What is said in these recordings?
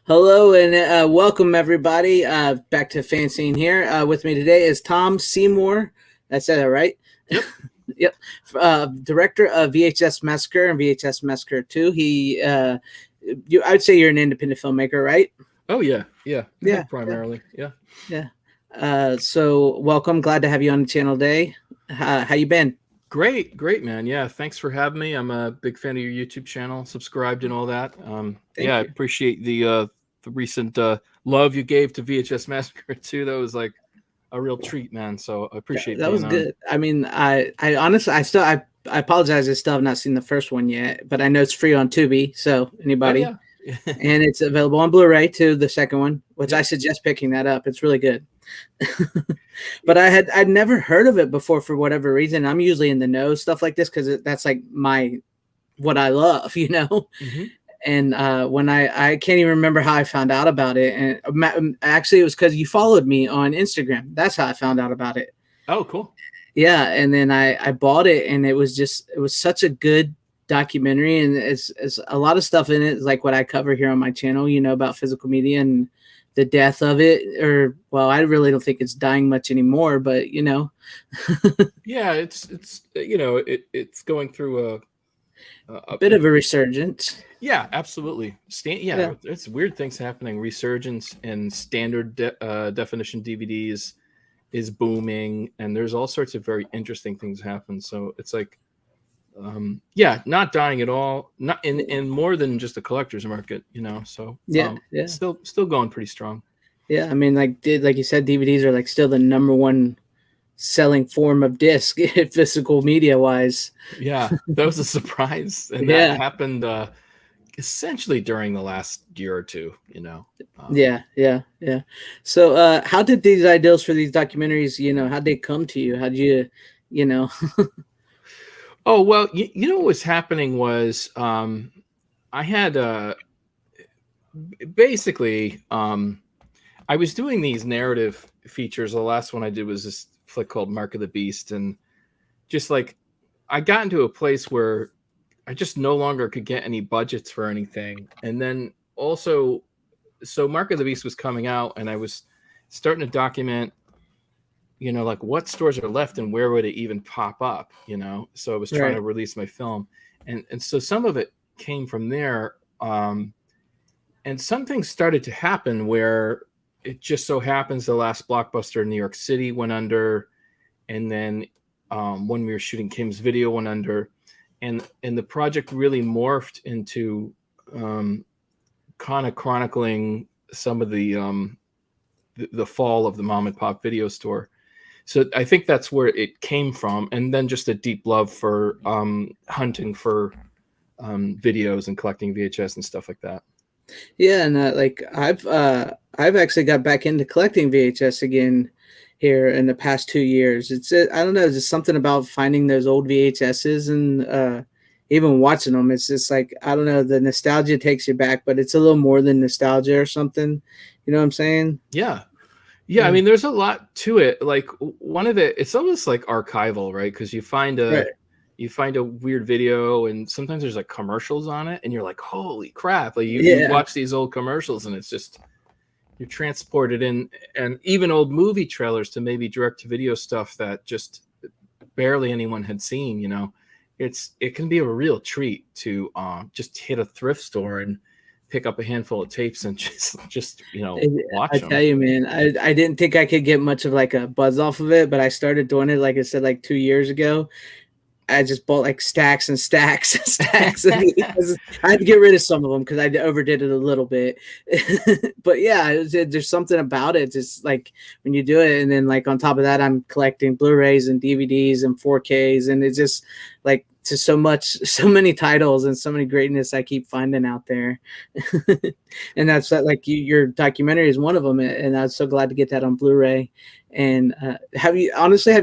Hello and welcome everybody back to FanZcene here. With me today is Tom Seymour. I said that right? Yep. Yep. Director of VHS Massacre and VHS Massacre 2. I'd say you're an independent filmmaker, right? Oh yeah, yeah. I Yeah, think primarily, yeah. yeah. So welcome. Glad to have you on the channel today. How you been? Great, man. Yeah, thanks for having me. I'm a big fan of your YouTube channel, subscribed and all that. Yeah, Thank I you. appreciate the recent love you gave to VHS Massacre too. That was like a real treat, man. So I appreciate That was being on. good. I mean, I honestly, I apologize. I still have not seen the first one yet, but I know it's free on Tubi. So Oh anybody, yeah. and it's available on Blu-ray too. The second one, which I Yep. suggest picking that up. It's really good. But I'd never heard of it before for whatever reason. I'm usually in the know stuff like this because that's like what I love, you know. Hmm. And when I can't even remember how I found out about it. And actually, it was because you followed me on Instagram. That's how I found out about it. Oh, cool. Yeah, and then I bought it, and it was such a good documentary, and it's a lot of stuff in it, like what I cover here on my channel, you know, about physical media and the death of it. Or well, I really don't think it's dying much anymore, but you know. Yeah, it's it's going through a Bit of a resurgence. yeah, absolutely. Yeah, Yeah, it's weird things happening. Resurgence and standard definition DVDs is booming, and there's all sorts of very interesting things happen. So it's like, yeah, not dying at all. Not in more than just a collector's market, you know. So yeah, yeah, still going pretty strong. yeah. I mean, like you said, DVDs are like still the number one selling form of disc physical media wise. Yeah, that was a surprise, and that Yeah, happened essentially during the last year or two. You know. yeah, yeah, yeah. So, how did these ideals for these documentaries, you know, how'd they come to you? How'd you, you know? Oh well, you know what was happening was I had basically I was doing these narrative features. The last one I did was this flick called Mark of the Beast, and just like I got into a place where I just no longer could get any budgets for anything. And then also, so Mark of the Beast was coming out, and I was starting to document, you know, like what stores are left and where would it even pop up, you know. So I was trying Right, to release my film, and so some of it came from there. And some things started to happen where it just so happens the last blockbuster in New York City went under, and then when we were shooting Kim's video went under, and the project really morphed into kind of chronicling some of the fall of the mom and pop video store. So I think that's where it came from, and then just a deep love for hunting for videos and collecting VHS and stuff like that. yeah, and like I've actually got back into collecting VHS again here in the past 2 years. It's I don't know, it's just something about finding those old VHSs and even watching them. It's just like I don't know, the nostalgia takes you back, but it's a little more than nostalgia or something. You know what I'm saying? Yeah. Yeah, I Yeah. mean, there's a lot to it. Like one of it's almost like archival, right? Because Right. you find a weird video, and sometimes there's like commercials on it, and you're like, holy crap! Like you Yeah. watch these old commercials, and it's just you're transported in, and even old movie trailers to maybe direct to video stuff that just barely anyone had seen. You know, it can be a real treat to just hit a thrift store and pick up a handful of tapes and just I watch tell them. you, man, I didn't think I could get much of like a buzz off of it, but I started doing it, like I said, like 2 years ago. I just bought like stacks and stacks and stacks of because I had to get rid of some of them because I overdid it a little bit. But yeah, there's something about it, just like when you do it, and then like on top of that, I'm collecting Blu-rays and DVDs and 4Ks, and it's just like just so much, so many titles and so many greatness I keep finding out there. And that's like your documentary is one of them, and I'm so glad to get that on Blu-ray. And have you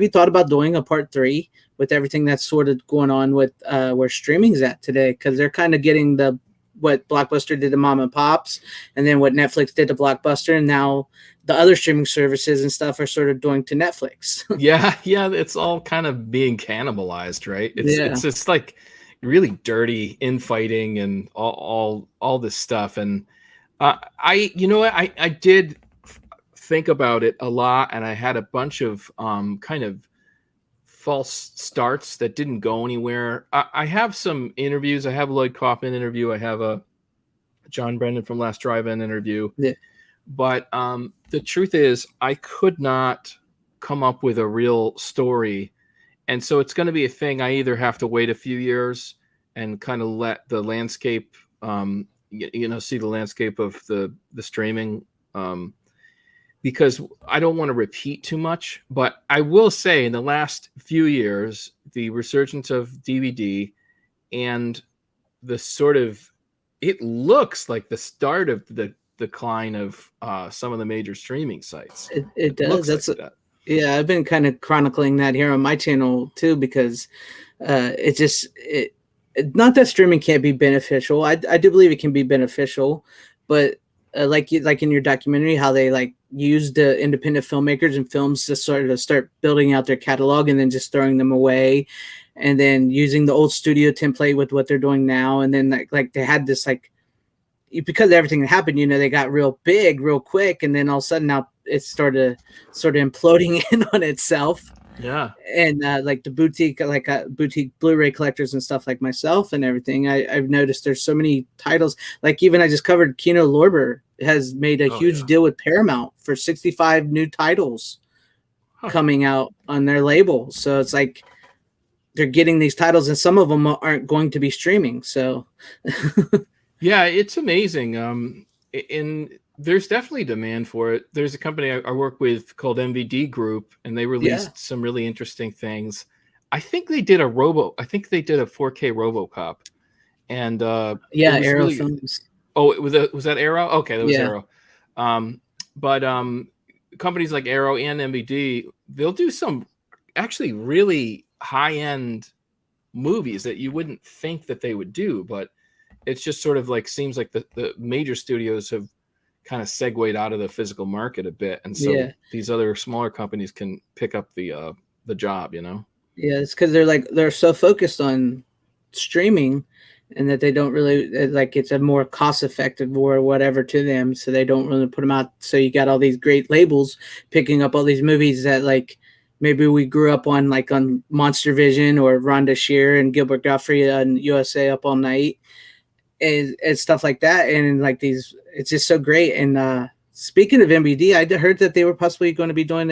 thought about doing a part three with everything that's sort of going on with where streaming's at today? Because they're kind of getting the what Blockbuster did to mom and pops, and then what Netflix did to Blockbuster, and now the other streaming services and stuff are sort of doing to Netflix. Yeah, yeah, it's all kind of being cannibalized, right? Yeah, It's just like really dirty infighting and all this stuff. And You know what, I did think about it a lot, and I had a bunch of kind of false starts that didn't go anywhere. I have some interviews. I have a Lloyd Kaufman interview. I have a John Brendan from Last Drive-In interview. Yeah. But the truth is, I could not come up with a real story. And so it's going to be a thing. I either have to wait a few years and kind of let the landscape, see the landscape of the streaming, because I don't want to repeat too much. But I will say in the last few years, the resurgence of DVD and the sort of, it looks like the start of the decline of some of the major streaming sites. It does. That's like that. Yeah, I've been kind of chronicling that here on my channel too, because not that streaming can't be beneficial. I do believe it can be beneficial, but like in your documentary, how they like used the independent filmmakers and films to sort of start building out their catalog and then just throwing them away, and then using the old studio template with what they're doing now, and then like they had this like, because of everything that happened, they got real big real quick, and then all of a sudden now it started sort of imploding in on itself. Yeah. And like the boutique Blu-ray collectors and stuff like myself and everything, I've noticed there's so many titles. Like even I just covered Kino Lorber has made a huge deal with Paramount for 65 new titles coming out on their label. So it's like they're getting these titles, and some of them aren't going to be streaming. So yeah, it's amazing. And there's definitely demand for it. There's a company I work with called MVD Group, and they released some really interesting things. I think they did a 4K RoboCop, and Arrow really, Films. Oh, was that Arrow? Okay, that was Arrow. But companies like Arrow and MVD, they'll do some actually really high-end movies that you wouldn't think that they would do, but it's just sort of like seems like the major studios have kind of segued out of the physical market a bit, and so these other smaller companies can pick up the job. Yeah, it's because they're so focused on streaming, and that they don't really like, it's a more cost effective or whatever to them, so they don't really put them out. So you got all these great labels picking up all these movies that like maybe we grew up on, like on Monster Vision or Rhonda Shear and Gilbert Gottfried on USA Up All Night. And stuff like that, and like these, it's just so great. And speaking of MBD, I heard that they were possibly going to be doing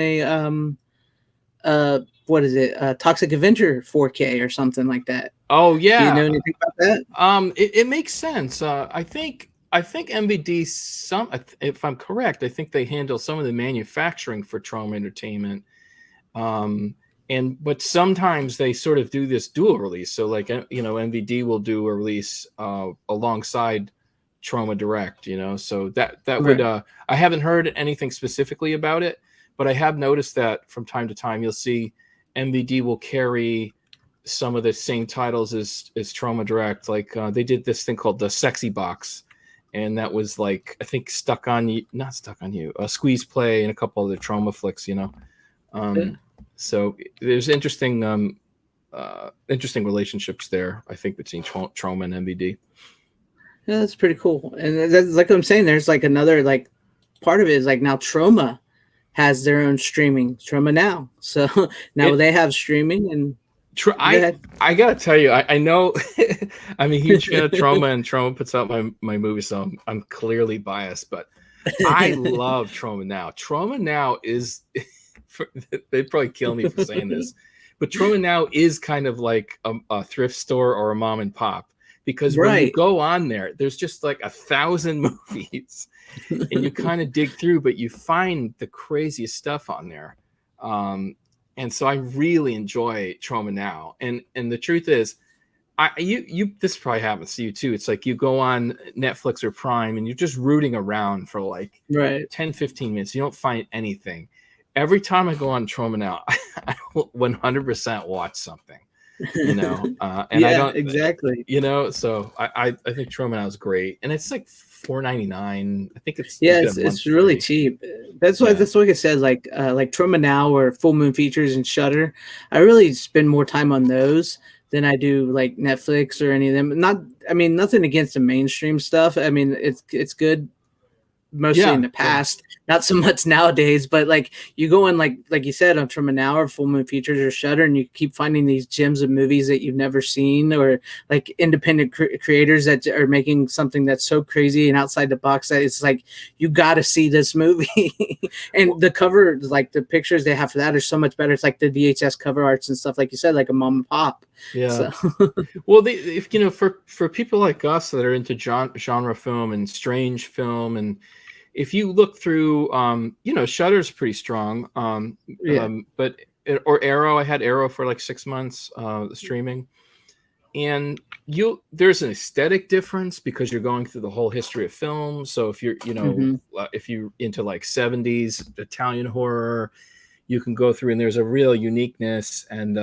a what is it, Toxic Avenger 4K or something like that. Oh yeah, do you know anything about that? It makes sense. I think MBD, if I'm correct, I think they handle some of the manufacturing for Troma Entertainment. But sometimes they sort of do this dual release. So like, MVD will do a release alongside Troma Direct, so that would, I haven't heard anything specifically about it, but I have noticed that from time to time, you'll see MVD will carry some of the same titles as Troma Direct. Like they did this thing called the Sexy Box, and that was like, I think Not Stuck on You, Squeeze Play, and a couple of the Troma flicks, So there's interesting relationships there, I think, between Troma and MVD. Yeah, that's pretty cool. And that's like I'm saying, there's like another like part of it is like now Troma has their own streaming, Troma Now. So now they have streaming. And I gotta tell you, I know I'm a huge fan of Troma, and Troma puts out my movies, so I'm clearly biased, but I love Troma Now. Troma Now is they'd probably kill me for saying this, but Troma Now is kind of like a thrift store or a mom and pop, because when you go on there, there's just like 1,000 movies, and you kind of dig through, but you find the craziest stuff on there. And so I really enjoy Troma Now. And the truth is, this probably happens to you too. It's like you go on Netflix or Prime and you're just rooting around for like 10, 15 minutes. You don't find anything. Every time I go on Troma Now, I will 100% watch something, and I don't exactly, so I think Troma Now is great, and it's like $4.99. I think it's really cheap. That's why like I said, like Troma Now or Full Moon Features and Shudder, I really spend more time on those than I do like Netflix or any of them. Nothing against the mainstream stuff. I mean, it's good mostly in the past, not so much nowadays. But like you go in, like you said, from an hour, Full Moon Features or Shudder, and you keep finding these gems of movies that you've never seen, or like independent creators that are making something that's so crazy and outside the box that it's like you got to see this movie. And the cover, like the pictures they have for that, are so much better. It's like the VHS cover arts and stuff, like you said, like a mom and pop. Yeah. So. Well, if you know, for people like us that are into genre film and strange film, and if you look through, you know, Shudder's pretty strong. But or Arrow, I had Arrow for like 6 months, streaming, and there's an aesthetic difference because you're going through the whole history of film. So if you're, you know, if you're into like 70s Italian horror, you can go through and there's a real uniqueness, and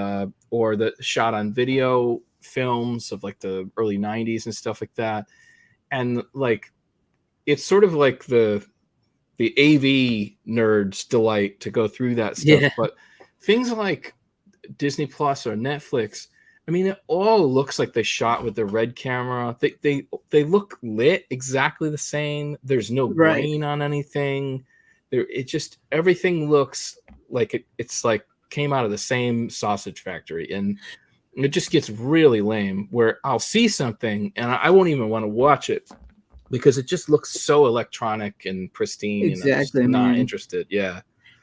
or the shot on video films of like the early 90s and stuff like that. And like it's sort of like the AV nerds delight to go through that stuff. Yeah. But things like Disney Plus or Netflix, I mean, it all looks like they shot with the red camera. They look lit exactly the same. There's no grain on anything. It just, everything looks like it's like came out of the same sausage factory, and it just gets really lame where I'll see something and I won't even want to watch it because it just looks so electronic and pristine. Exactly. And I'm not interested. Yeah.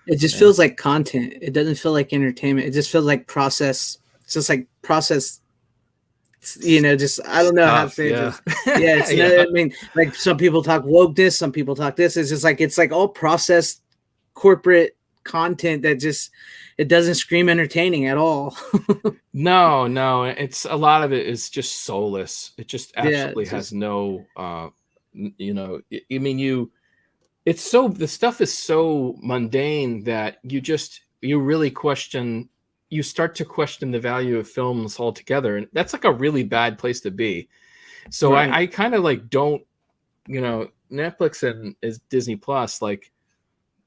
It just feels like content. It doesn't feel like entertainment. It just feels like process. It's just like process, you know, just, I don't know how to say it. It's I mean, like some people talk wokeness, some people talk this. It's just like, it's like all processed corporate content that just, it doesn't scream entertaining at all. No, it's a lot of it is just soulless. It just absolutely has no, you know, I mean, it's so, the stuff is so mundane that you really question, you start to question the value of films altogether. And that's like a really bad place to be. So I kind of like don't, you know, Netflix and is Disney Plus, like,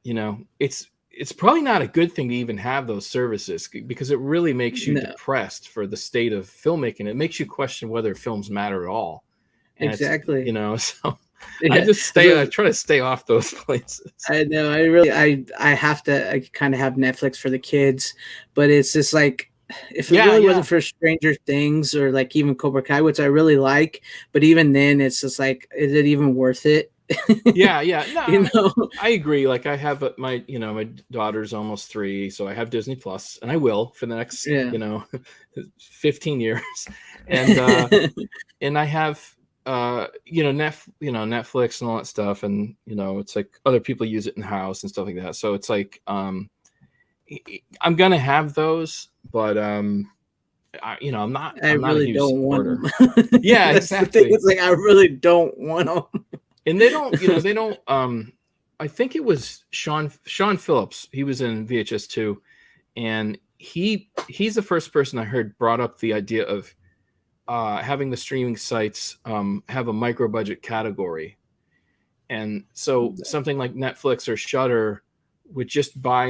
you know, it's probably not a good thing to even have those services because it really makes you depressed for the state of filmmaking. It makes you question whether films matter at all. And exactly. You know, so I just I try to stay off those places. I know. I have to, I kind of have Netflix for the kids, but it's just like, if it really wasn't for Stranger Things or like even Cobra Kai, which I really like, but even then it's just like, is it even worth it? No, you know? I agree. Like I have my daughter's almost 3, so I have Disney Plus, and I will for the next 15 years, and and I have Netflix and all that stuff, and it's like other people use it in the house and stuff like that. So it's like I'm gonna have those, but I'm not. I really don't want them. Yeah, exactly. It's like I really don't want them. And they don't, I think it was Sean Phillips. He was in VHS 2, and he's the first person I heard brought up the idea of having the streaming sites have a micro budget category. And so something like Netflix or Shudder would just buy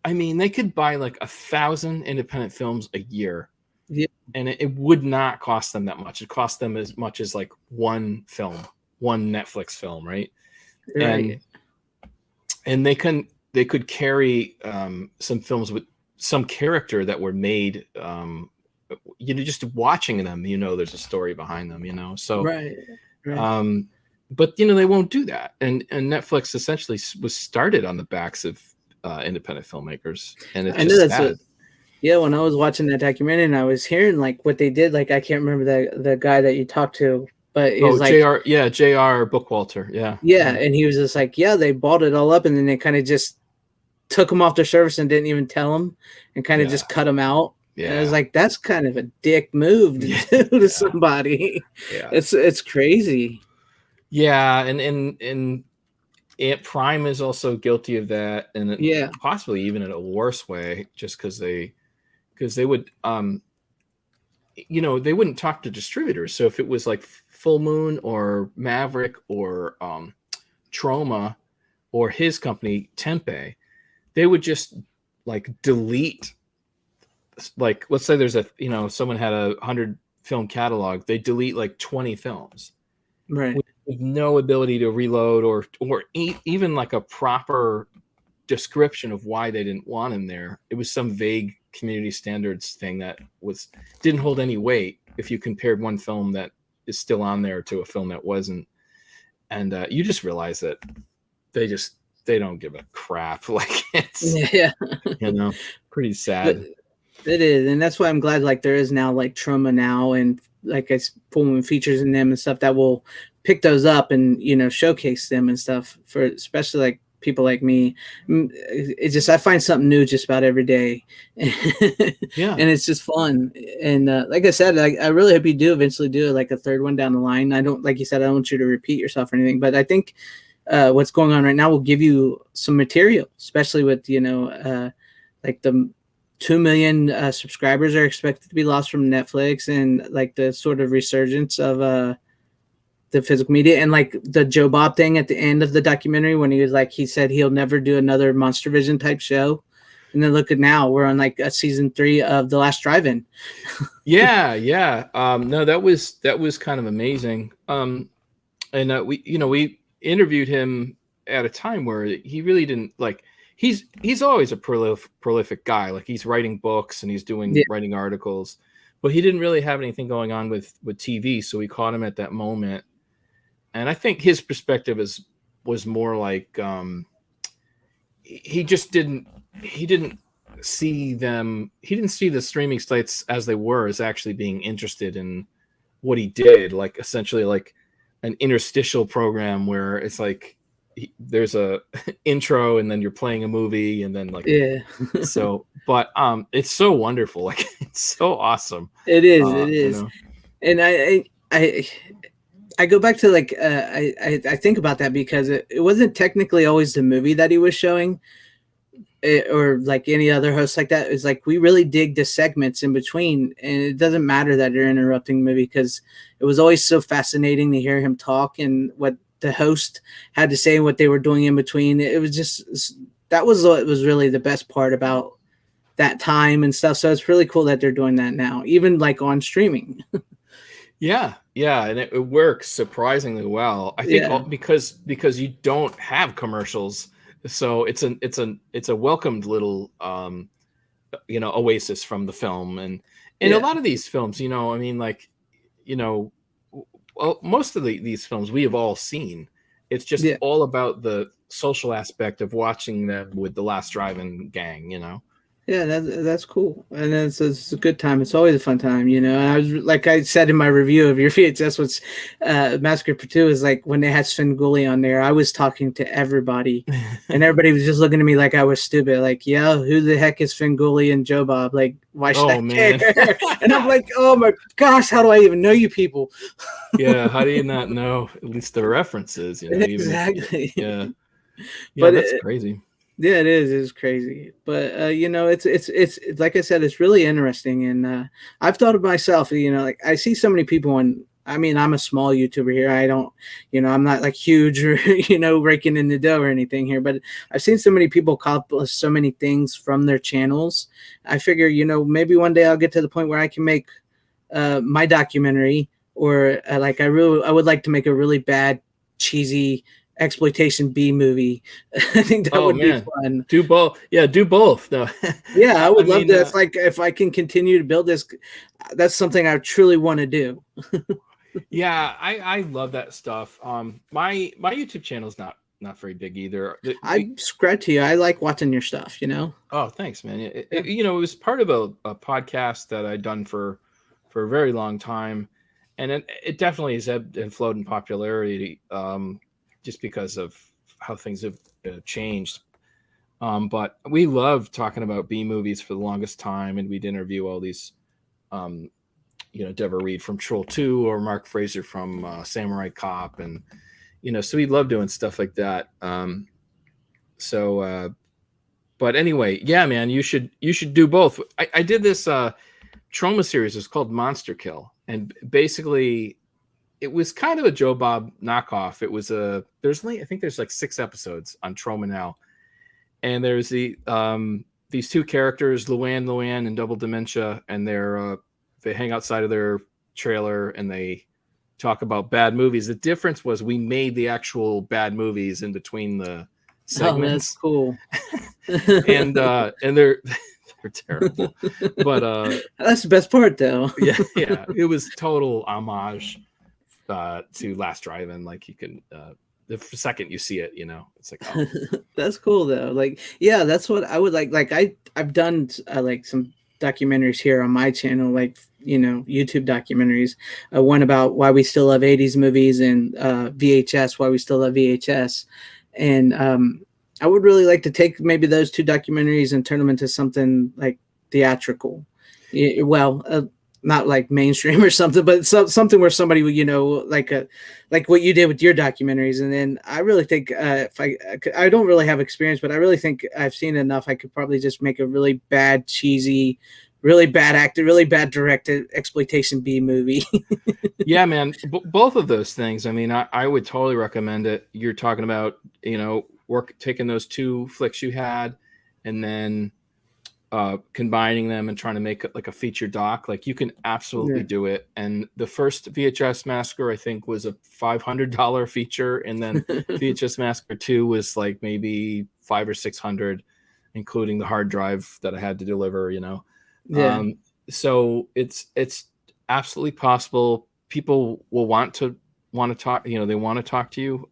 they could buy like 1,000 independent films a year. Yeah. And it would not cost them that much. It cost them as much as like one Netflix film, right? And they could carry some films with some character that were made, just watching them, there's a story behind them, so but they won't do that, and Netflix essentially was started on the backs of independent filmmakers, and it's just sad. When I was watching that documentary and I was hearing like what they did, like I can't remember the guy that you talked to. But it was like J.R. Bookwalter, and he was just like, they bought it all up, and then they kind of just took him off their service and didn't even tell him, and kind of just cut him out. Yeah, and I was like, that's kind of a dick move to do to somebody. Yeah, it's crazy. Yeah, and Prime is also guilty of that, and possibly even in a worse way, just because they would they wouldn't talk to distributors. So if it was like Full Moon or Maverick or Trauma or his company Tempe, they would just like delete, like, let's say there's someone had 100 film catalog, they delete like 20 films, right? with no ability to reload or even like a proper description of why they didn't want him there. It was some vague community standards thing that didn't hold any weight if you compared one film that is still on there to a film that wasn't. And you just realize that they don't give a crap. Like, it's, Yeah. pretty sad. It is, and that's why I'm glad like there is now like Trauma Now and like it's Full Moon Features in them and stuff that will pick those up and showcase them and stuff for especially like people like me. It's just I find something new just about every day. Yeah. And it's just fun. And like I said, I really hope you do eventually do like a third one down the line. I don't, like you said, I don't want you to repeat yourself or anything, but I think what's going on right now will give you some material, especially with like the 2 million subscribers are expected to be lost from Netflix, and like the sort of resurgence of the physical media, and like the Joe Bob thing at the end of the documentary when he said he'll never do another Monster Vision type show. And then look at now, we're on like a season 3 of The Last Drive-In. Yeah. No, that was kind of amazing. And we interviewed him at a time where he really didn't like. He's always a prolific guy. Like, he's writing books and he's writing articles, but he didn't really have anything going on with TV. So we caught him at that moment, and I think his perspective was more like he didn't see the streaming sites as they were as actually being interested in what he did, like essentially like an interstitial program where it's like there's a intro and then you're playing a movie and then like so, but it's so wonderful, like it's so awesome. It is. And I go back to like I think about that because it wasn't technically always the movie that he was showing, or like any other host like that. It's like we really dig the segments in between, and it doesn't matter that you're interrupting the movie because it was always so fascinating to hear him talk and what the host had to say and what they were doing in between. It was just, that was what was really the best part about that time and stuff. So it's really cool that they're doing that now, even like on streaming. Yeah, and it works surprisingly well. I think because you don't have commercials, so it's a welcomed little oasis from the film. And a lot of these films, I mean, like, well, most of these films we have all seen. It's just all about the social aspect of watching them with the Last Drive-In gang, Yeah, that's cool, and it's a good time. It's always a fun time, And I was like I said in my review of your VHS, what's Massacre for Two is like when they had Svengoolie on there. I was talking to everybody, and everybody was just looking at me like I was stupid. Like, yeah, who the heck is Svengoolie and Joe Bob? Like, why should I care? And I'm like, oh my gosh, how do I even know you people? Yeah, how do you not know at least the references? Exactly. But that's crazy. Yeah, it is. It's crazy, but it's like I said, it's really interesting, and I've thought of myself. Like I see so many people, and I mean, I'm a small YouTuber here. I don't, I'm not like huge or raking in the dough or anything here, but I've seen so many people accomplish so many things from their channels. I figure, maybe one day I'll get to the point where I can make my documentary, or like I would like to make a really bad, cheesy exploitation B movie. I think that would be fun. Do both. Yeah, do both. No. Yeah, I would love that. It's like if I can continue to build this, that's something I truly want to do. Yeah, I love that stuff. My YouTube channel is not very big either. I subscribe to you. I like watching your stuff, Oh, thanks, man. It was part of a podcast that I'd done for a very long time, and it definitely has ebbed and flowed in popularity. Just because of how things have changed. But we loved talking about B movies for the longest time, and we'd interview all these, Deborah Reed from Troll 2 or Mark Fraser from Samurai Cop. And, so we love doing stuff like that. But anyway, yeah, man, you should do both. I did this Trauma series. It's called Monster Kill. And basically, it was kind of a Joe Bob knockoff. It was I think there's like 6 episodes on Trauma Now, and there's these 2 characters, Luann and Double Dementia, and they hang outside of their trailer and they talk about bad movies. The difference was we made the actual bad movies in between the Oh, that's segments. cool. And they're terrible. But that's the best part though. yeah, it was total homage to Last Drive-In. Like you can the second you see it, it's like, oh. That's cool though. Like, yeah, that's what I would like. Like I've done like some documentaries here on my channel, like YouTube documentaries. One about why we still love 80s movies, and VHS, why we still love VHS. And I would really like to take maybe those two documentaries and turn them into something like theatrical. Well, not like mainstream or something, but something where somebody would, like what you did with your documentaries. And then I really think if I don't really have experience, but I really think I've seen enough. I could probably just make a really bad, cheesy, really bad acted, really bad directed exploitation B movie. Yeah, man. Both of those things. I mean, I would totally recommend it. You're talking about, taking those two flicks you had and then combining them and trying to make it like a feature doc. Like you can absolutely do it. And the first VHS Massacre, I think, was a $500 feature, and then VHS Massacre 2 was like maybe $500 or $600, including the hard drive that I had to deliver. Yeah. So it's absolutely possible. People will want to talk. They want to talk to you.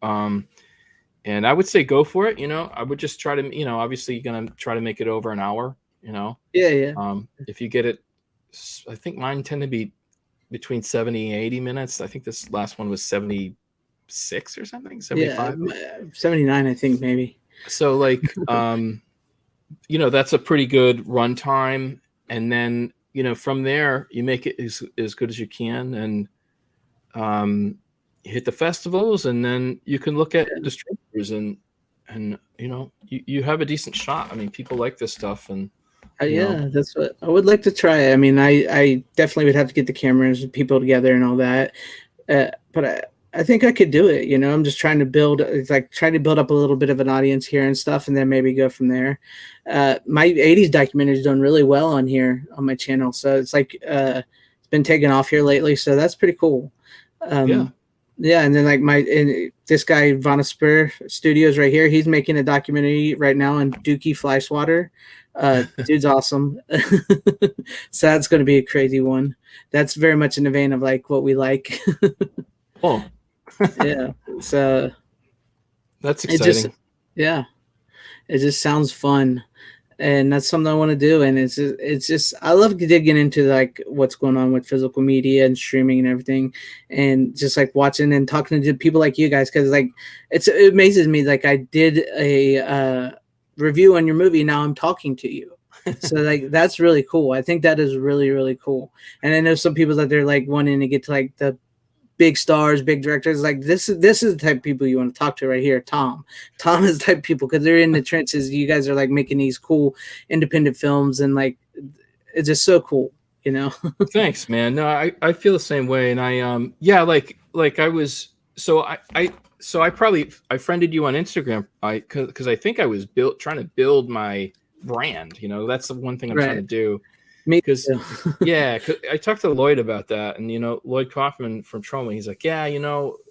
And I would say go for it. I would just try to. Obviously, you're gonna try to make it over an hour. Yeah. If you get it, I think mine tend to be between 70 and 80 minutes. I think this last one was 76 or something, 75. Yeah, 79, I think, maybe. So like, that's a pretty good runtime. And then, from there you make it as good as you can, and hit the festivals, and then you can look at distributors, and you have a decent shot. I mean, people like this stuff, and yeah, that's what I would like to try. I mean, I definitely would have to get the cameras and people together and all that. But I think I could do it. I'm just trying to build up a little bit of an audience here and stuff, and then maybe go from there. My 80s documentary is done really well on here on my channel. So it's like, it's been taken off here lately. So that's pretty cool. Yeah. And then like this guy, Vanaspur Studios right here, he's making a documentary right now on Dookie Fleischwater. Dude's awesome. So that's going to be a crazy one. That's very much in the vein of like what we like. Oh, yeah. So that's exciting. It just sounds fun, and that's something I want to do. And it's just I love digging into like what's going on with physical media and streaming and everything, and just like watching and talking to people like you guys, because like it amazes me. Like I did a review on your movie, now I'm talking to you. So like that's really cool. I think that is really, really cool. And I know some people that they're like wanting to get to like the big stars, big directors. Like this is the type of people you want to talk to right here. Tom is the type of people, because they're in the trenches. You guys are like making these cool independent films, and like it's just so cool, Thanks, man. No, I feel the same way. And I like I was I friended you on Instagram because I think I was trying to build my brand. That's the one thing I'm trying to do. Because yeah, cause I talked to Lloyd about that, and Lloyd Kaufman from Troma, he's like, yeah,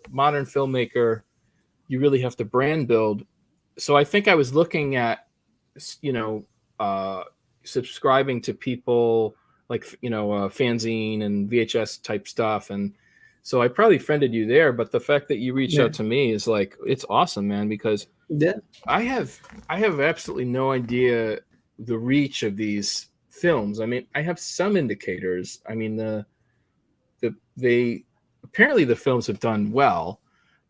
modern filmmaker, you really have to brand build. So I think I was looking at subscribing to people like FanZcene and VHS type stuff, and so I probably friended you there. But the fact that you reached out to me is like, it's awesome, man, because I have absolutely no idea the reach of these films. I mean, I have some indicators. I mean, they apparently the films have done well,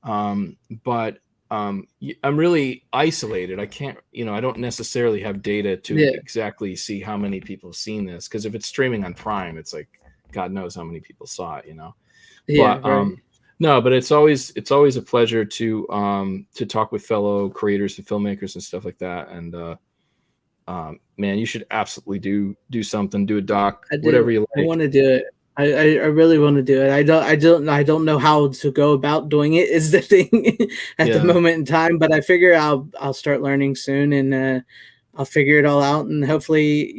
but I'm really isolated. I can't, I don't necessarily have data to exactly see how many people have seen this, because if it's streaming on Prime, it's like God knows how many people saw it. Yeah. But, right. No, but it's always a pleasure to talk with fellow creators and filmmakers and stuff like that. And man, you should absolutely do something, do a doc, whatever you like. I want to do it. I really want to do it. I don't know how to go about doing it is the thing at the moment in time, but I figure I'll start learning soon. And I'll figure it all out, and hopefully,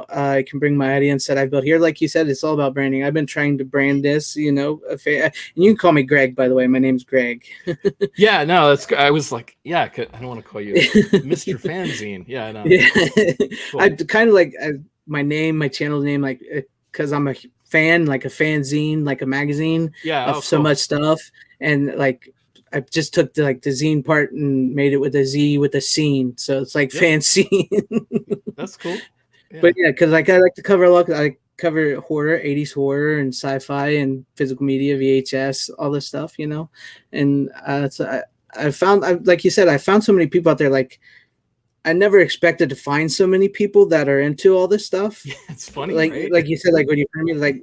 I can bring my audience that I've built here. Like you said, it's all about branding. I've been trying to brand this, and you can call me Greg, by the way. My name's Greg. Yeah, no, that's. I was like, yeah, I don't want to call you Mr. FanZcene. Yeah, no. Yeah, Cool. I kind of like my name, my channel name, like because I'm a fan, like a fanzine, like a magazine of so much stuff, and like. I just took the zine part and made it with a Z with a scene, so it's like FanZcene. That's cool. Yeah. But yeah, because like I like to cover a lot. I cover horror, 80s horror, and sci-fi, and physical media, VHS, all this stuff, And so I found, like you said, I found so many people out there. Like I never expected to find so many people that are into all this stuff. Yeah, it's funny, right? Like you said, like when you heard me, like.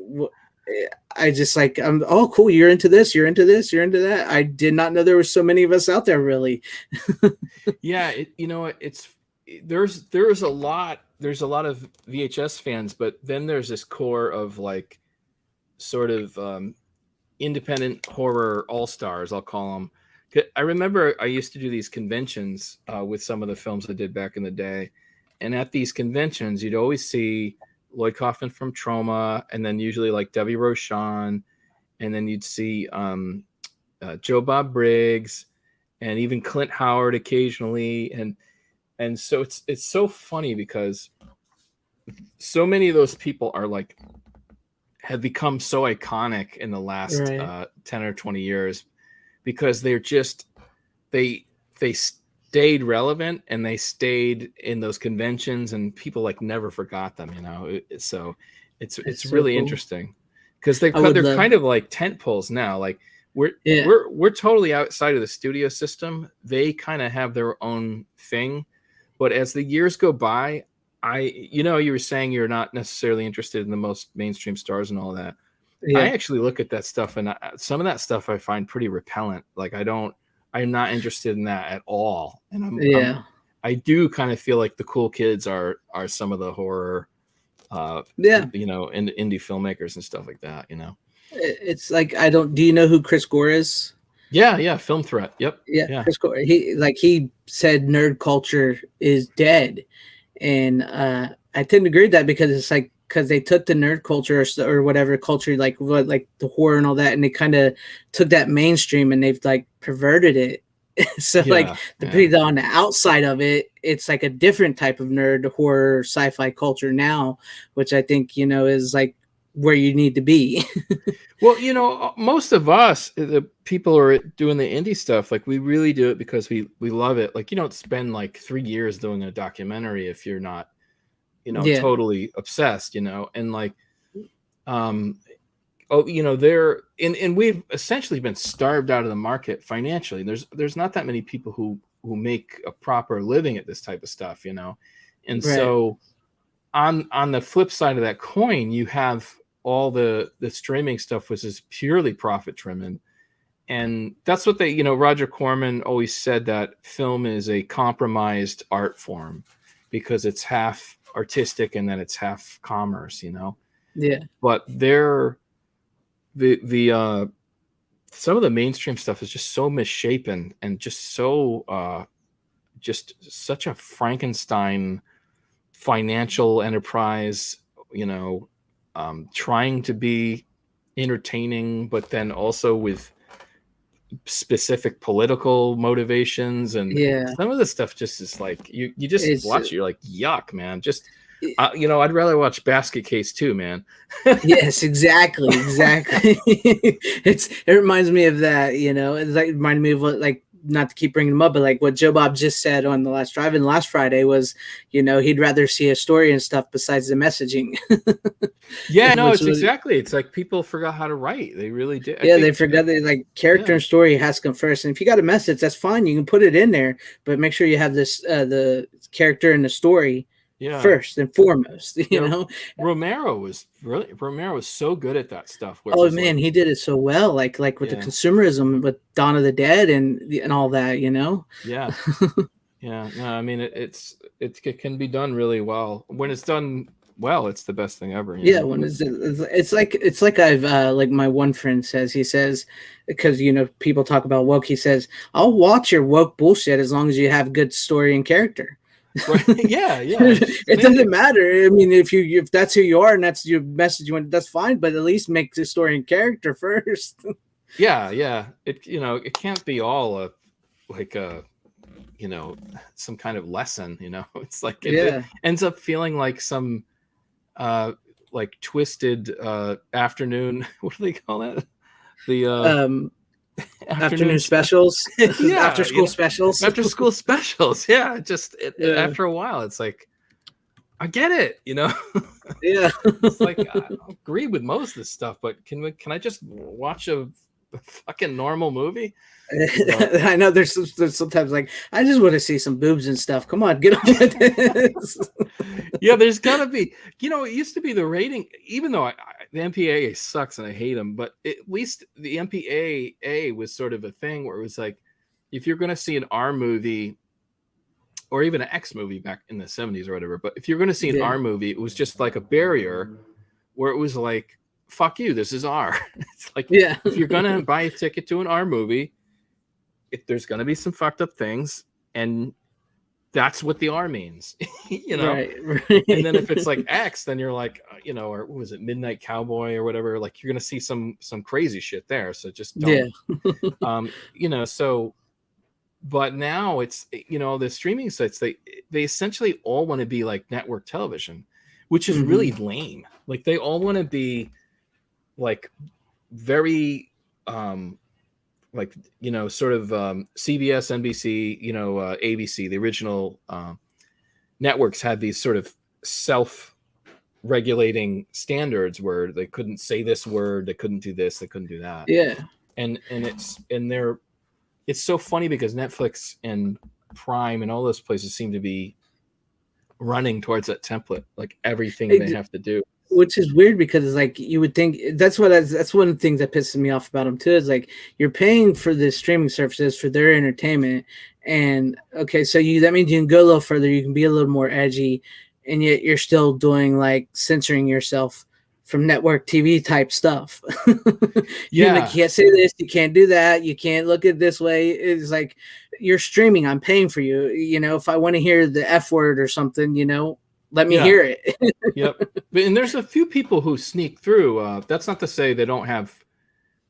I just like oh cool, you're into this, you're into this, you're into that. I did not know there were so many of us out there, really. Yeah, there's a lot of VHS fans, but then there's this core of like sort of independent horror all-stars, I'll call them. I remember I used to do these conventions with some of the films I did back in the day, and at these conventions you'd always see Lloyd Kaufman from Trauma, and then usually like Debbie Rochon, and then you'd see Joe Bob Briggs, and even Clint Howard occasionally, and so it's so funny because so many of those people are like have become so iconic in the last 10 or 20 years because they're just they stayed relevant, and they stayed in those conventions, and people like never forgot them, so it's so really cool. Interesting because they're kind of like tent poles now. Like we're totally outside of the studio system. They kind of have their own thing, but as the years go by, you were saying you're not necessarily interested in the most mainstream stars and all that. I actually look at that stuff, and some of that stuff I find pretty repellent. Like I'm not interested in that at all. And I do kind of feel like the cool kids are some of the horror, and indie filmmakers and stuff like that, It's like, do you know who Chris Gore is? Yeah. Film Threat. Yep. Yeah. Chris Gore, he said nerd culture is dead. And I tend to agree with that because it's like, because they took the nerd culture or whatever culture, like the horror and all that, and they kind of took that mainstream and they've like perverted it. So people on the outside of it, it's like a different type of nerd horror sci-fi culture now, which I think is like where you need to be. Well, most of us, the people who are doing the indie stuff, like we really do it because we love it. Like you don't spend like 3 years doing a documentary if you're not totally obsessed, and like, they're and we've essentially been starved out of the market financially. There's not that many people who make a proper living at this type of stuff, and so on the flip side of that coin, you have all the streaming stuff, which is purely profit driven. And that's what Roger Corman always said, that film is a compromised art form because it's half artistic and then it's half commerce, but the some of the mainstream stuff is just so misshapen and just so just such a Frankenstein financial enterprise, trying to be entertaining but then also with specific political motivations, and some of the stuff just is like you just watch it, you're like, yuck, man. Just I'd rather watch Basket Case 2, man. Yes, exactly. It reminds me of that, it's like, it reminded me of what, like, not to keep bringing them up, but like what Joe Bob just said on the last drive-in last Friday was, he'd rather see a story and stuff besides the messaging. It's like people forgot how to write. They really did. They forgot that like character and story has to come first. And if you got a message, that's fine. You can put it in there, but make sure you have this the character and the story first and foremost. Romero was so good at that stuff. Oh man, he did it so well. Like with the consumerism with Dawn of the Dead and all that. No, I mean it can be done really well. When it's done well, it's the best thing ever. When it's like I've like my one friend says, he says, because people talk about woke, he says, I'll watch your woke bullshit as long as you have good story and character. Right. Yeah, It doesn't matter. I mean, if that's who you are and that's your message you want, that's fine. But at least make the story and character first. Yeah. It can't be all like a some kind of lesson. It's like it Yeah. ends up feeling like some like twisted afternoon. What do they call that? The Afternoon specials. Yeah, After school specials. After school specials. Yeah, Yeah. after a while, it's like I get it. Yeah. It's like I agree with most of this stuff, but can I just watch a fucking normal movie? I know there's sometimes like I just want to see some boobs and stuff. Come on, get on with this. Yeah, there's gotta be. It used to be the rating, even though the MPAA sucks and I hate them, but at least the MPAA was sort of a thing where it was like, if you're gonna see an R movie or even an X movie back in the 70s or whatever, but if you're gonna see an R movie, it was just like a barrier where it was like, fuck you, this is R. It's like, if you're gonna buy a ticket to an R movie, there's gonna be some fucked up things, and that's what the R means, Right. And then if it's like X, then you're like, or what was it, Midnight Cowboy or whatever, like you're gonna see some crazy shit there. So just don't. So, but now it's the streaming sites, they essentially all want to be like network television, which is really lame. Like they all want to be like very like sort of CBS, NBC, ABC, the original networks had these sort of self-regulating standards where they couldn't say this word, they couldn't do this, they couldn't do that. Yeah. And it's so funny because Netflix and Prime and all those places seem to be running towards that template, like everything they have to do. Which is weird because it's like you would think that's one of the things that pisses me off about them too. Is like you're paying for the streaming services for their entertainment, and okay, so that means you can go a little further, you can be a little more edgy, and yet you're still doing like censoring yourself from network TV type stuff. You can't say this, you can't do that, you can't look at this way. It's like you're streaming, I'm paying for you. If I want to hear the F word or something, let me hear it. Yep. And there's a few people who sneak through. That's not to say they don't have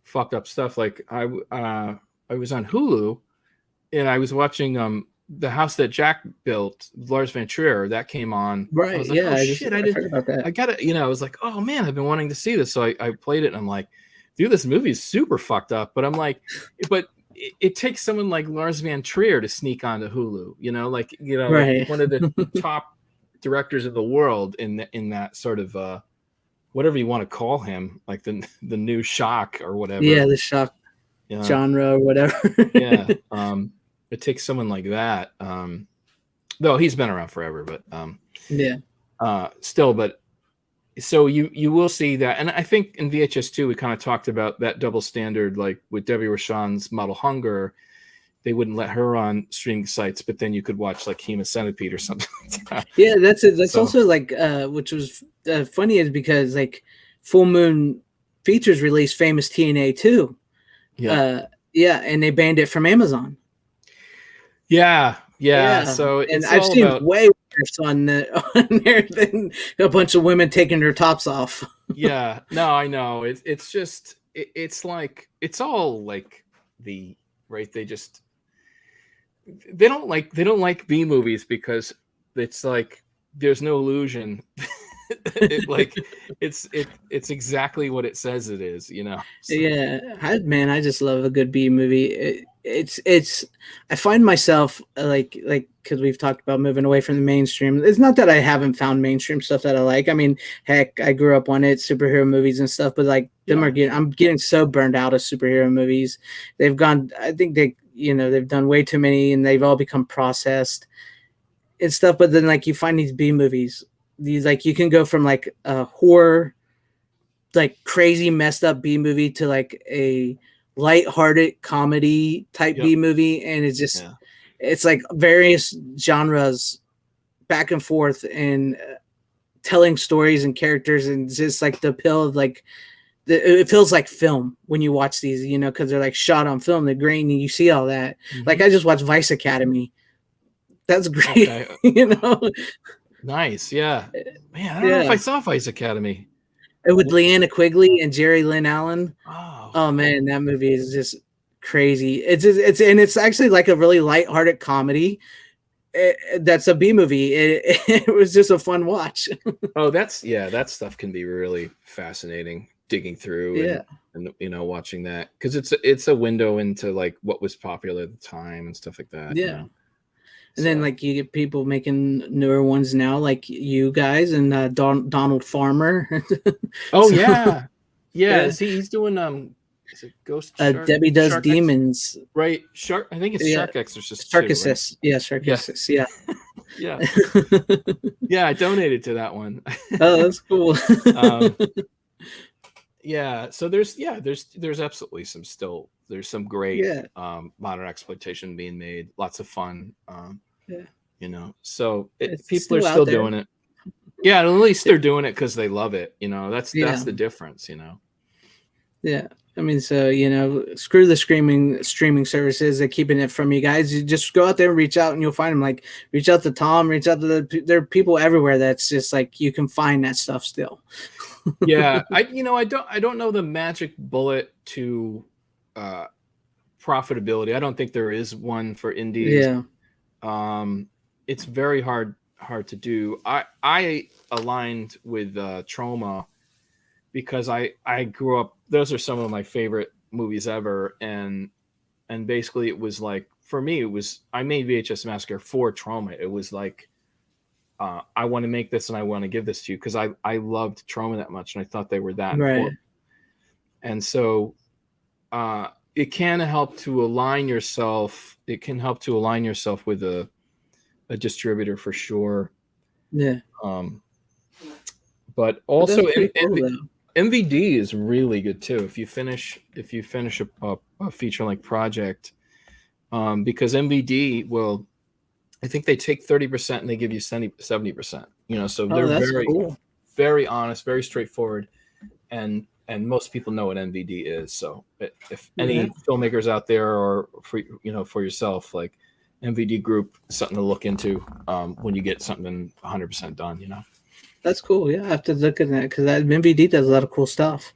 fucked up stuff. Like I was on Hulu and I was watching The House That Jack Built, Lars von Trier, that came on. Right. I was like, yeah. I heard about that. I got it. I was like, oh man, I've been wanting to see this. So I played it and I'm like, dude, this movie is super fucked up. But I'm like, it takes someone like Lars von Trier to sneak onto Hulu, right. Like one of the top directors of the world in that sort of whatever you want to call him, like the new shock or whatever. Yeah, the shock genre or whatever. Yeah. It takes someone like that. Though he's been around forever, but still, but so you will see that. And I think in VHS 2 we kind of talked about that double standard, like with Debbie Rochon's Model Hunger. They wouldn't let her on streaming sites, but then you could watch like Human Centipede or something like that. Yeah, that's it. That's also like, which was funny is because like Full Moon Features released Famous TNA too. Yeah. And they banned it from Amazon. Yeah. So and I've seen way worse on there than a bunch of women taking their tops off. Yeah, no, I know. It's just it's like it's all like the right. They don't like B movies because it's like there's no illusion. It's exactly what it says it is, So. Yeah, I just love a good B movie. It's I find myself like because we've talked about moving away from the mainstream. It's not that I haven't found mainstream stuff that I like. I mean, heck, I grew up on it, superhero movies and stuff. But like I'm getting so burned out of superhero movies. They've gone. I think they've done way too many, and they've all become processed and stuff. But then like you find these B movies. These like you can go from like a horror, like crazy messed up B movie to like a lighthearted comedy type B movie, and it's just it's like various genres back and forth and telling stories and characters, and just like the appeal of like it feels like film when you watch these, because they're like shot on film, the grain, and you see all that. Like I just watched Vice Academy That's great. Okay. You know, Nice. Yeah. Man, I don't know if I yeah. saw Vice Academy. And with Leanna Quigley and Jerry Lynn Allen. Oh, Oh cool. man, that movie is just crazy. It's actually like a really lighthearted comedy. That's a B movie. It was just a fun watch. Oh, that stuff can be really fascinating digging through Yeah, and watching that because it's a window into like what was popular at the time and stuff like that, yeah. And then So like you get people making newer ones now, like you guys and Donald Farmer. oh So yeah. Yeah, yeah, he's doing is it Ghost Shark Debbie Does Shark X Demons. right? Shark I think it's Yeah, Shark Exorcist 2, right? Sharkasus. Yeah, Yeah. Sharkasus. Yeah. Yeah. Yeah, I donated to that one. Oh, that's cool. um yeah, so there's absolutely there's some great Yeah, modern exploitation being made, lots of fun, yeah. so It's people are still out still there. doing it. Yeah, at least they're doing it because they love it. That's Yeah, the difference. yeah. I mean, so screw the streaming services. They're keeping it from you guys. You just go out there and reach out, and you'll find them. Like, reach out to Tom. Reach out to there are people everywhere. That's just like you can find that stuff still. Yeah, I don't know the magic bullet to uh, profitability. I don't think there is one for indies. Yeah. It's very hard to do. I aligned with Trauma because I grew up. Those are some of my favorite movies ever, and basically it was like for me it was I made VHS Massacre for Trauma. It was like I want to make this and I want to give this to you because I loved Trauma that much and I thought they were that Right. important. And so it can help to align yourself. It can help to align yourself with a distributor for sure. Yeah. But also That's pretty cool, though. MVD is really good too. If you finish a feature length project, because MVD will, I think they take 30% and they give you 70%. So they're That's very cool. very honest, very straightforward, and most people know what MVD is. So if any filmmakers out there or for yourself, like MVD Group is something to look into when you get something 100% done. That's cool. Yeah, I have to look at that because MVD does a lot of cool stuff.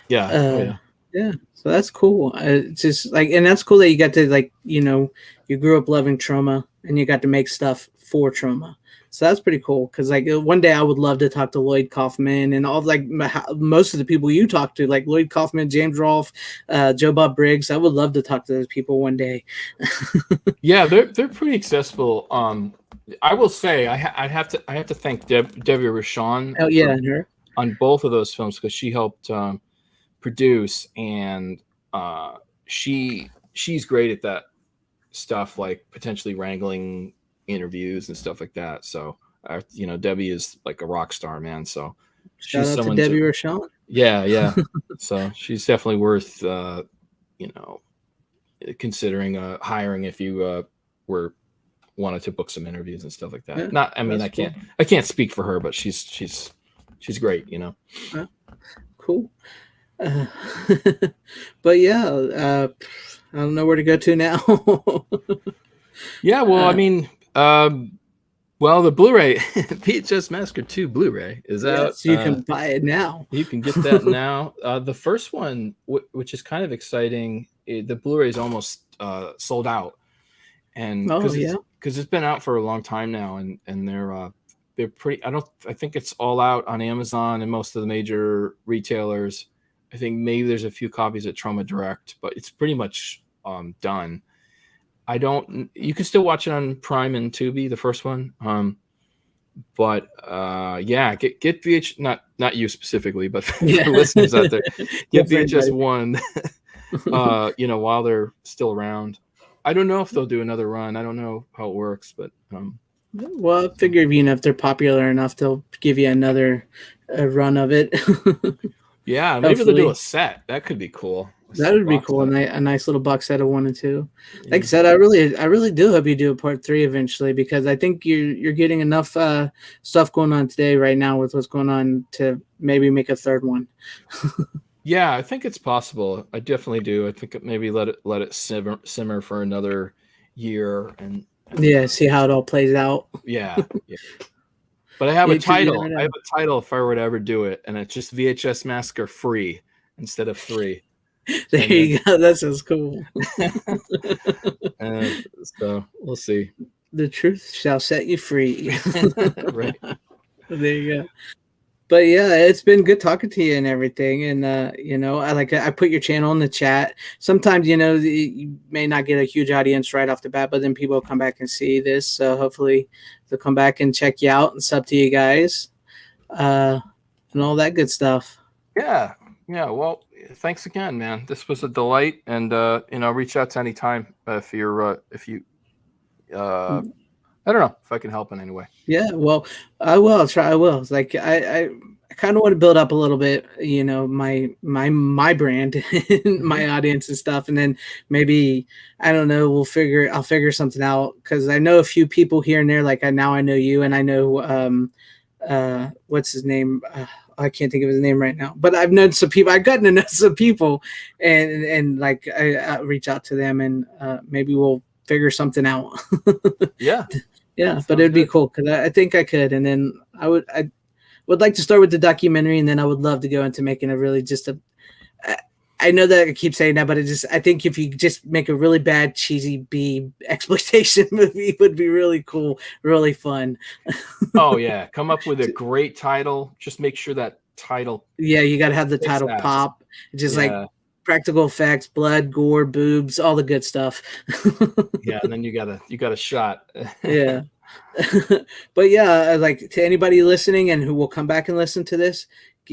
Yeah. Yeah. So that's cool. It's just like, and that's cool that you got to you grew up loving Trauma and you got to make stuff for Trauma. So that's pretty cool. Because like one day I would love to talk to Lloyd Kaufman and all like most of the people you talk to, like Lloyd Kaufman, James Rolfe, Joe Bob Briggs. I would love to talk to those people one day. Yeah, they're pretty accessible. I will say I have to thank Debbie Rochon. Oh yeah, her on both of those films because she helped produce and she's great at that stuff, like potentially wrangling interviews and stuff like that. So Debbie is like a rock star, man. So shout out to Debbie Rochon. Yeah. So she's definitely worth considering hiring if you wanted to book some interviews and stuff like that. Yeah, I can't speak for her, but she's great, Cool. But yeah, I don't know where to go to now. Yeah, well, I mean, the Blu-ray VHS Massacre 2 Bluray is out. So you can buy it now. You can get that now. The first one, which is kind of exciting, the Blu-ray is almost sold out, and because it's been out for a long time now, and they're pretty. I think it's all out on Amazon and most of the major retailers. I think maybe there's a few copies at Trauma Direct, but it's pretty much done. You can still watch it on Prime and Tubi, the first one. But get VH, not you specifically, but for listeners out there, get VHS 1, while they're still around. I don't know if they'll do another run. I don't know how it works, but well, I figure if they're popular enough, they'll give you another run of it. Yeah, maybe they'll do a set. That could be cool. That would be cool. A nice little box set of 1 and 2. Like I said, I really do hope you do a part 3 eventually, because I think you're getting enough stuff going on today right now with what's going on to maybe make a third one. Yeah, I think it's possible. I definitely do. I think maybe let it simmer for another year, and Yeah, see how it all plays out. Yeah, yeah. But I have Yeah, a 'cause you title. never I know. have a title if I were to ever do it, and it's just VHS Massacre free instead of 3. There And then you go. That sounds cool. uh, so we'll see. The truth shall set you free. Right. There you go. But yeah, it's been good talking to you and everything. And you know, I put your channel in the chat. Sometimes, you know, you may not get a huge audience right off the bat, but then people will come back and see this. So hopefully they'll come back and check you out and sub to you guys. And all that good stuff. Yeah. Yeah. Well, thanks again, man. This was a delight, and you know, reach out to any time if you're if you I don't know if I can help in any way. Yeah, well, I will try. I will. It's like I kind of want to build up a little bit, you know, my brand, my audience and stuff, and then maybe I don't know. I'll figure something out because I know a few people here and there. Like now I know you, and I know what's his name. I can't think of his name right now, but I've known some people. I've gotten to know some people, and like I reach out to them, and maybe we'll figure something out. Yeah. Yeah, but it'd be cool because I think I could, and then I would like to start with the documentary, and then I would love to go into making a really just a. I know that I keep saying that, but I think if you just make a really bad cheesy B exploitation movie, it would be really cool, really fun. Oh yeah, come up with a great title. Just make sure that title. Yeah, you got to have the title pop, just like practical effects, blood, gore, boobs, all the good stuff. Yeah, and then you got a shot. Yeah. But yeah, like to anybody listening and who will come back and listen to this,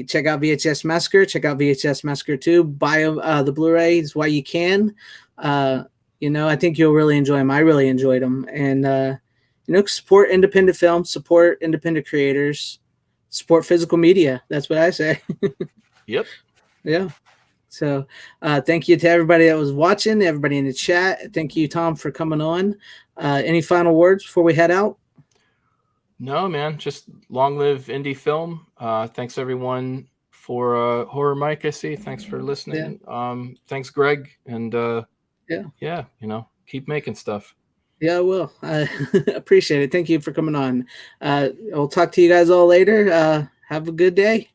check out VHS Massacre, check out VHS Massacre 2, buy the Blu-rays while you can. You know, I think you'll really enjoy them. I really enjoyed them. And you know, support independent films, support independent creators, support physical media. That's what I say. Yep. Yeah. So thank you to everybody that was watching, everybody in the chat. Thank you, Tom, for coming on. Any final words before we head out? No, man, just long live indie film. Thanks everyone for Horror Mike, I see. Thanks for listening. Yeah. Thanks, Greg. And yeah, you know, keep making stuff. Yeah, I will. I appreciate it. Thank you for coming on. I'll talk to you guys all later. Have a good day.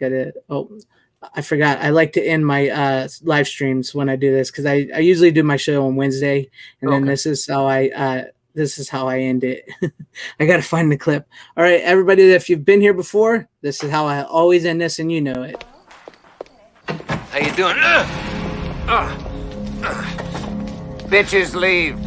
Got it. Oh, I forgot. I like to end my live streams when I do this because I usually do my show on Wednesday, and then this is how I end it. I gotta find the clip. All right, everybody, if you've been here before, this is how I always end this, and you know it. How you doing? Bitches leave.